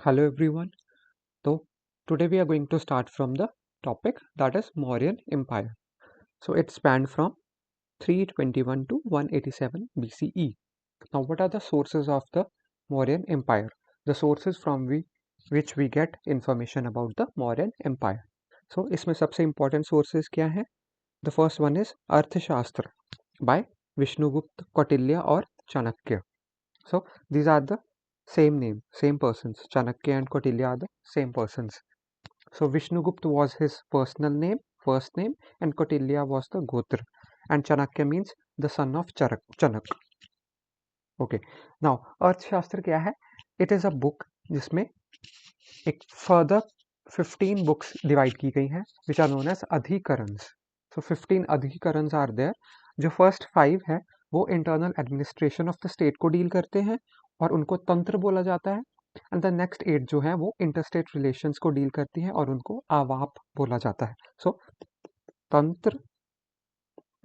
Hello everyone. So today we are going to start from the topic that is Mauryan Empire. So it spanned from 321 to 187 BCE. Now what are the sources of the Mauryan Empire? The sources from which we get information about the Mauryan Empire. So इसमें सबसे important sources क्या हैं? The first one is अर्थशास्त्र by Vishnugupta, Kautilya और Chanakya. So these are the same name, same persons. Chanakya and Kautilya are the same persons. So Vishnugupta was his personal name, first name, and Kautilya was the Gotra. And Chanakya means the son of Chanak. Okay. Now अर्थशास्त्र क्या है? It is a book जिसमें एक further 15 books divide की गई हैं which are known as अधिकरण्स. So 15 अधिकरण्स are there. जो first 5 है वो internal administration of the state को deal करते हैं और उनको तंत्र बोला जाता है. एंड द नेक्स्ट 8 जो है वो इंटरस्टेट रिलेशंस को डील करती है और उनको आवाप बोला जाता है. सो तंत्र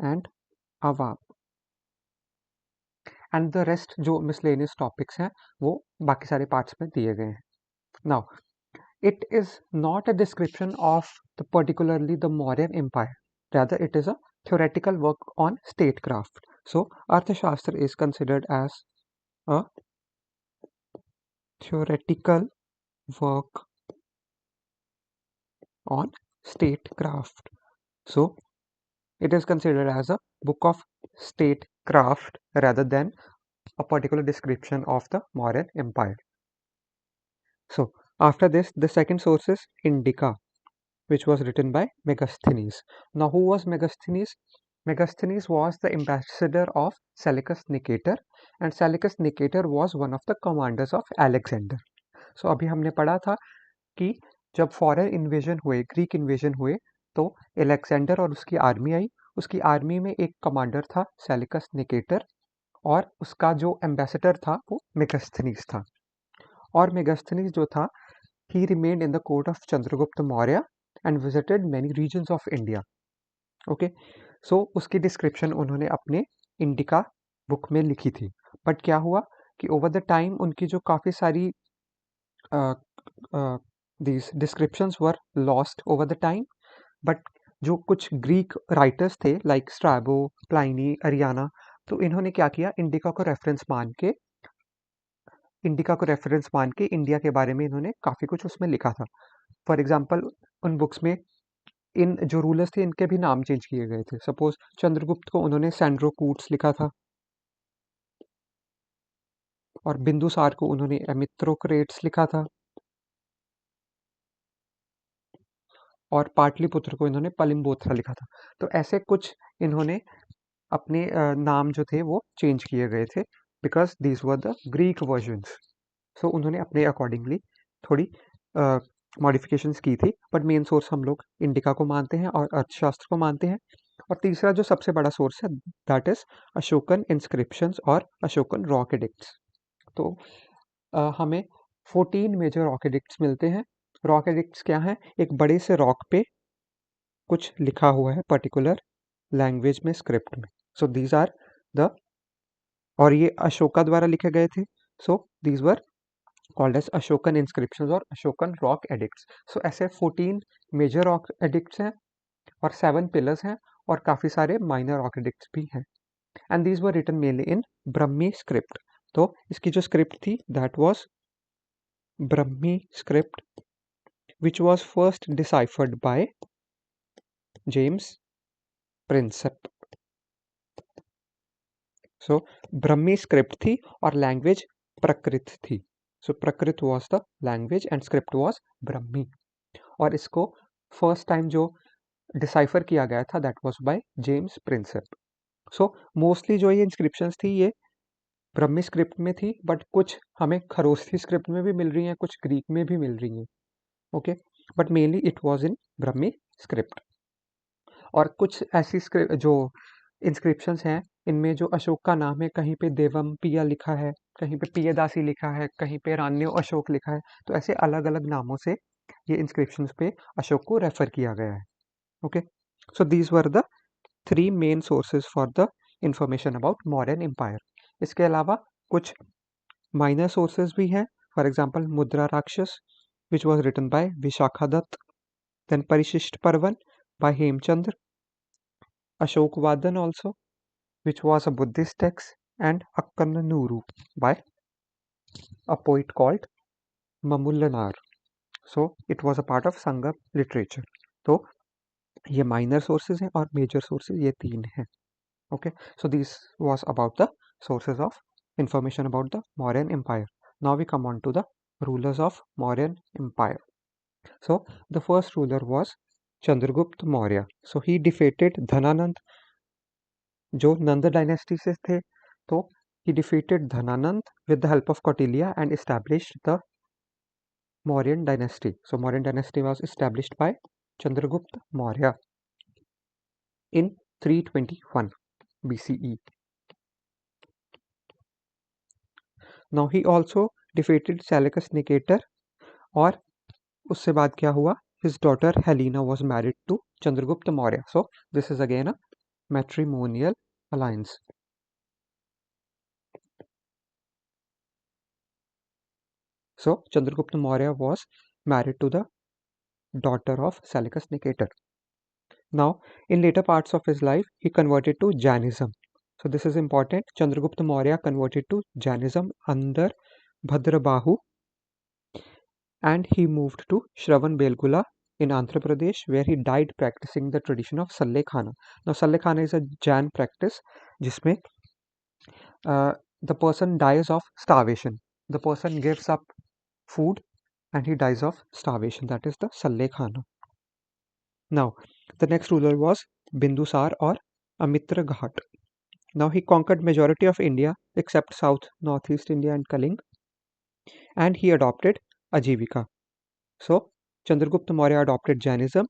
एंड आवाप एंड द रेस्ट जो मिसलेनियस टॉपिक्स हैं वो बाकी सारे पार्ट्स में दिए गए हैं. Now it is not a description of the particularly the Mauryan Empire. Rather, it is a theoretical work on statecraft. So, Arthashastra is considered as a theoretical work on statecraft. So, it is considered as a book of statecraft rather than a particular description of the Mauryan Empire. So, after this, the second source is Indica, which was written by Megasthenes. Now, who was Megasthenes? Megasthenes was the ambassador of Seleucus Nicator, and Seleucus Nicator was one of the commanders of Alexander. So, अभी हमने पढ़ा था कि जब foreign invasion हुए, Greek invasion हुए, तो Alexander और उसकी आर्मी आई. उसकी आर्मी में एक कमांडर था सेलिकस निकेटर और उसका जो एम्बेसडर था वो मेगास्थनीज था. और मेगास्थनीज जो था he remained in the court of Chandragupta Maurya and visited many regions of India. Okay, so उसकी डिस्क्रिप्शन उन्होंने अपने इंडिका बुक में लिखी थी. बट क्या हुआ कि ओवर द टाइम उनकी जो काफ़ी सारी these descriptions were lost over the time. But जो कुछ ग्रीक राइटर्स थे लाइक स्ट्रैबो, प्लाइनी, अरियाना, तो इन्होंने क्या किया, इंडिका को रेफरेंस मान के इंडिया के बारे में इन्होंने काफ़ी कुछ उसमें लिखा था. फॉर एग्जांपल उन बुक्स में इन जो रूलर्स थे इनके भी नाम चेंज किए गए थे. सपोज चंद्रगुप्त को उन्होंने सैंड्रोकूट्स लिखा था और बिंदुसार को उन्होंने एमित्रोक्रेट्स लिखा था और पाटलिपुत्र को इन्होंने पलिम्बोत्रा लिखा था. तो ऐसे कुछ इन्होंने अपने नाम जो थे वो चेंज किए गए थे because these were the Greek versions. So उन्होंने अपने अकॉर्डिंगली थोड़ी मॉडिफिकेशंस की थी. बट मेन सोर्स हम लोग इंडिका को मानते हैं और अर्थशास्त्र को मानते हैं. और तीसरा जो सबसे बड़ा सोर्स है दैट इज अशोकन इंस्क्रिप्शंस और अशोकन रॉक एडिक्ट्स. तो हमें 14 मेजर रॉक एडिक्ट्स मिलते हैं. रॉक एडिक्ट्स क्या है? एक बड़े से रॉक पे कुछ लिखा हुआ है पर्टिकुलर लैंग्वेज में, स्क्रिप्ट में. सो दीज आर द, और ये अशोका द्वारा लिखे गए थे. So these were called as Ashokan inscriptions और अशोकन रॉक एडिक्ट्स. सो ऐसे 14 मेजर रॉक एडिक्ट्स हैं और 7 पिलर्स हैं और काफ़ी सारे माइनर रॉक एडिक्ट्स भी हैं. And these were written mainly in Brahmi script. तो इसकी जो स्क्रिप्ट थी that was Brahmi script which was first deciphered by James Prinsep. So Brahmi script थी और लैंग्वेज प्रकृत थी. So Prakrit was the language and script was Brahmi. और इसको फर्स्ट टाइम जो डिसाइफर किया गया था that was by James Prinsep. So mostly जो ये इंस्क्रिप्शंस थी ये ब्रह्मी स्क्रिप्ट में थी, बट कुछ हमें खरोस्थी स्क्रिप्ट में भी मिल रही हैं, कुछ ग्रीक में भी मिल रही हैं. Okay, but mainly it was in Brahmi script. और कुछ ऐसी जो इंस्क्रिप्शंस हैं इनमें जो अशोक का नाम है कहीं पे देवम पिया लिखा है, कहीं पे पियदासी लिखा है, कहीं पे रान्यो अशोक लिखा है. तो ऐसे अलग अलग नामों से ये इंस्क्रिप्शंस पे अशोक को रेफर किया गया है. Okay, so these were the 3 main sources for the information about Mauryan empire. इसके अलावा कुछ माइनर सोर्सेज भी हैं For example, Mudra Rakshas, which was written by Vishakha Dutt, then Parishisht Parvan by Hemchandra, Ashok Vadan also, which was a Buddhist text, and Akkananuru by a poet called Mamullanar. So it was a part of Sangha literature. तो ये minor sources हैं और major sources ये तीन हैं. Okay, so this was about the sources of information about the Mauryan Empire. Now we come on to the rulers of Mauryan Empire. So the first ruler was Chandragupta Maurya. So he defeated Dhananand, जो नंद dynasty से थे. तो he defeated Dhananand with the help of Kautilya and established the Mauryan dynasty. So Mauryan dynasty was established by Chandragupta Maurya in 321 BCE. Now he also defeated Seleucus Nicator, और उससे बाद क्या हुआ? His daughter Helena was married to Chandragupta Maurya. So this is again a matrimonial alliance. So Chandragupta Maurya was married to the daughter of Seleucus Nicator. Now in later parts of his life he converted to Jainism. So this is important. Chandragupta Maurya converted to Jainism under Bhadrabahu, and he moved to Shravan Belgula in Andhra Pradesh, where he died practicing the tradition of Salle Khana. Now Salle Khana is a Jain practice जिसमें the person dies of starvation. The person gives up food and he dies of starvation. That is the Salle Khana. Now the next ruler was Bindusar or Amitra Ghat. Now he conquered majority of India except south, northeast India and Kaling, and he adopted Ajivika. So Chandragupta Maurya adopted Jainism,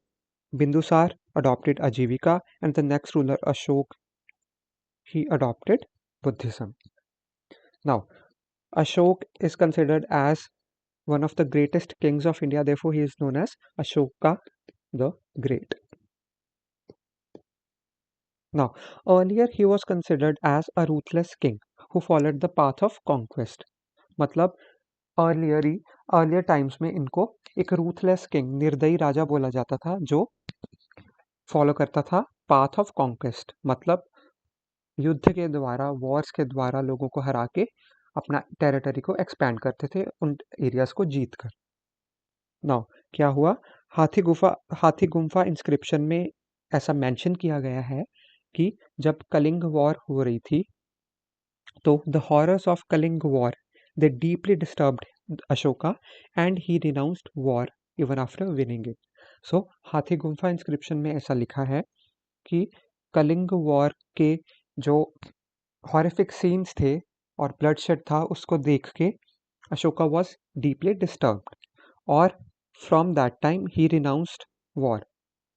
Bindusar adopted Ajivika, and the next ruler Ashok, he adopted Buddhism. Now Ashok is considered as one of the greatest kings of India, therefore he is known as Ashoka the Great. Now earlier he was considered as a ruthless king who followed the path of conquest. मतलब earlier times में इनको एक ruthless king, निर्दयी राजा बोला जाता था, जो follow करता था पाथ ऑफ कॉन्क्वेस्ट, मतलब युद्ध के द्वारा, वॉर्स के द्वारा लोगों को हरा के अपना टेरिटरी को एक्सपैंड करते थे, उन एरियाज को जीत कर. नाउ क्या हुआ? हाथी गुम्फा इंस्क्रिप्शन में ऐसा मेंशन किया गया है कि जब कलिंग वॉर हो रही थी तो the horrors of Kalinga war they deeply disturbed Ashoka and he renounced war even after winning it. So Hathi Gumpha inscription में ऐसा लिखा है कि कलिंग वॉर के जो हॉरिफिक सीन्स थे और ब्लडशेड था उसको देख के अशोका वॉज डीपली डिस्टर्ब्ड, और from that time he renounced war.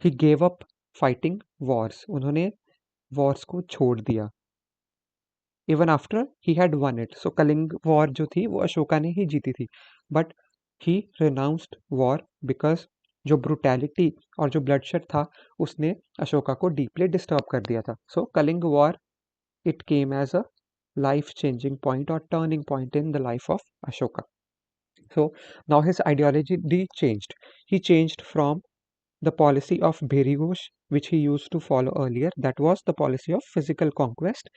He gave up fighting wars. उन्होंने वॉर्स को छोड़ दिया even after he had won it. So Kalinga war जो थी वो अशोका ने ही जीती थी, but he renounced war because जो ब्रुटैलिटी और जो ब्लडशेड था उसने अशोका को डीपली डिस्टर्ब कर दिया था. So Kalinga war, it came as a life-changing point or turning point in the life of Ashoka. So now his ideology changed. He changed from the policy of Bheri-Ghosh, which he used to follow earlier, that was the policy of physical conquest,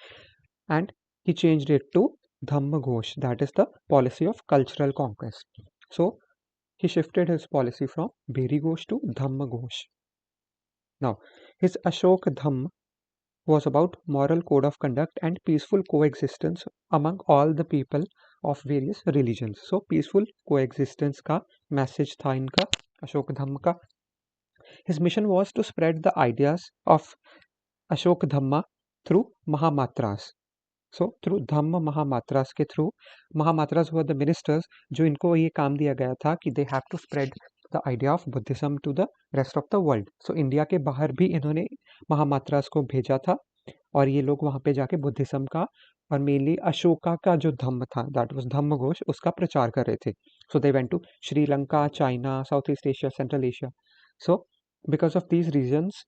and he changed it to Dhamma-Ghosh, that is the policy of cultural conquest. So he shifted his policy from Bheri-Ghosh to Dhamma-Ghosh. Now his Ashok Dhamma was about moral code of conduct and peaceful coexistence among all the people of various religions. So peaceful coexistence का message था इनका अशोक धम्म का. His mission was to spread the ideas of Ashok Dhamma through Mahamatras. So through Dhamma Mahamatras के through, Mahamatras were the ministers जो इनको ये काम दिया गया था कि they have to spread the idea of Buddhism to the rest of the world. So India के बाहर भी इन्होंने महामात्रास को भेजा था और ये लोग वहाँ पे जाके बुद्धिज्म का और मेनली अशोका का जो धम्म था, दैट वाज धम्म घोष, उसका प्रचार कर रहे थे. So they went to Sri Lanka, China, South East Asia, Central Asia. So because of these regions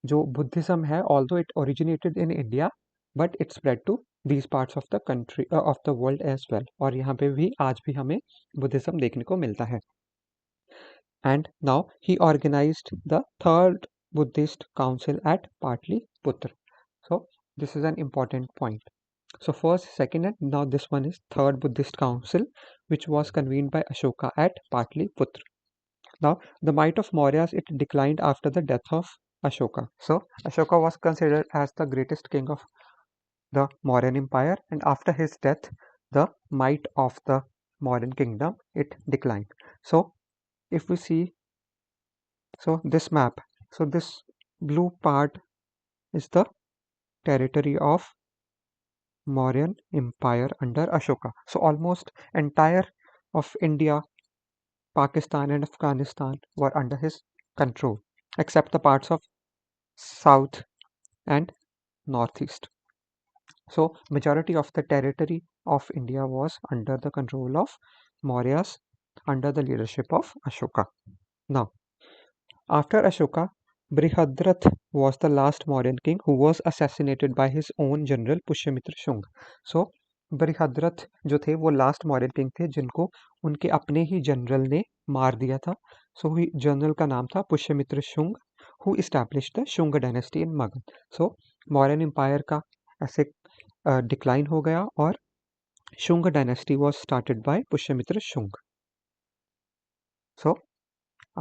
जो बुद्धिज्म है, although it originated in India, but it spread to these parts of the country of the world as well, और यहाँ पे भी आज भी हमें Buddhism देखने को मिलता है. And now he organized the third Buddhist council at Patliputra. So this is an important point. So first, second, and now this one is third Buddhist council, which was convened by Ashoka at Patliputra. Now the might of Mauryas, it declined after the death of Ashoka. So Ashoka was considered as the greatest king of the Mauryan Empire, and after his death, the might of the Mauryan kingdom, it declined. So if we see, so this map, so this blue part is the territory of Mauryan Empire under Ashoka. So almost entire of India, Pakistan and Afghanistan were under his control, except the parts of south and northeast. So majority of the territory of India was under the control of Mauryas under the leadership of Ashoka. Now, after Ashoka, Brihadrath was the last Mauryan king who was assassinated by his own general Pushyamitra Shunga. So Brihadrath जो थे वो last Mauryan king थे जिनको उनके अपने ही general ने मार दिया था. सो जनरल का नाम था Pushyamitra Shunga, who established the Shunga dynasty in Magadha. So Mauryan empire का ऐसे डिक्लाइन हो गया और Shunga dynasty was started by Pushyamitra Shunga. So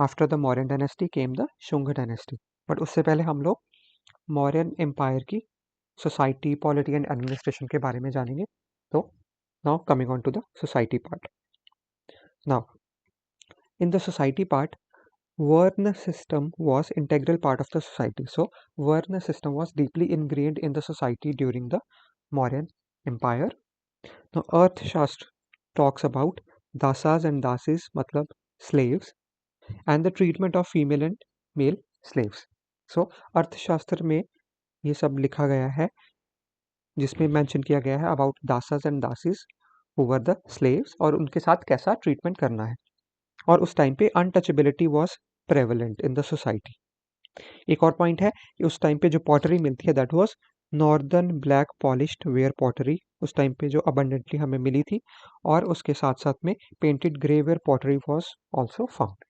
after the Mauryan dynasty came the Shunga dynasty. But उससे पहले हम लोग मौर्यन एम्पायर की सोसाइटी, पॉलिटी एंड एडमिनिस्ट्रेशन के बारे में जानेंगे. तो now coming on to the society part. Now in the society part, Varna system was integral part of the society. So Varna system was deeply ingrained in the society during the Mauryan Empire. Now Arthashastra talks about dasas and dasis, matlab slaves, and the treatment of female and male slaves. So अर्थशास्त्र में ये सब लिखा गया है जिसमें mention किया गया है about dasas and dasis who were the slaves और उनके साथ कैसा ट्रीटमेंट करना है. और उस टाइम पे untouchability was prevalent in the society. एक और पॉइंट है कि उस टाइम पे जो पॉटरी मिलती है that was northern black polished where pottery उस टाइम पे जो अबंडेंटली हमें मिली थी, और उसके साथ साथ में painted grey ware pottery was also found.